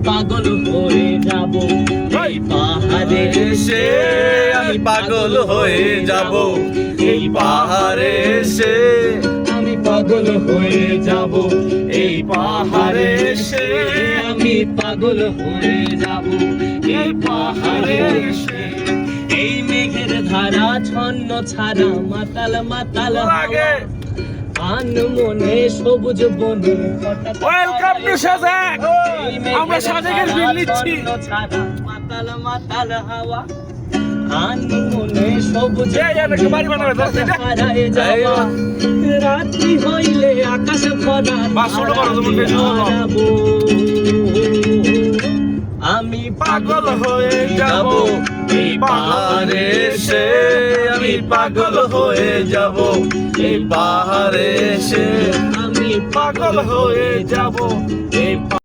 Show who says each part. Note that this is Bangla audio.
Speaker 1: পাগল হয়ে যাব এই পাহাড়ে এসে,
Speaker 2: আমি পাগল হয়ে যাব এই পাহাড়ে এসে,
Speaker 1: আমি পাগল হয়ে যাব এই পাহাড়ে এসে, আমি পাগল হয়ে যাব এই পাহাড়ে এসে। এই মেঘের ধারা ছন্ন ছাড়া মাতাল মাতাল হাওয়া, আন মনে সবুজ বনে হঠাৎ
Speaker 2: ওয়েলকাম টু সাজেক। আমরা সাজেকের বিল নিচ্ছি।
Speaker 1: ছাড়া মাতাল মাতাল হাওয়া, আন মনে সবুজ
Speaker 2: বাড়ি বানাবে
Speaker 1: হারায় যাওয়া। রাত্রি হইলে আকাশ ভরা হারাবো। আমি
Speaker 2: পাগল হয়ে যাব এই পাহাড়ে এসে, আমি পাগল হয়ে যাব এই পাহাড়ে এসে,
Speaker 1: আমি
Speaker 2: পাগল হয়ে যাব এই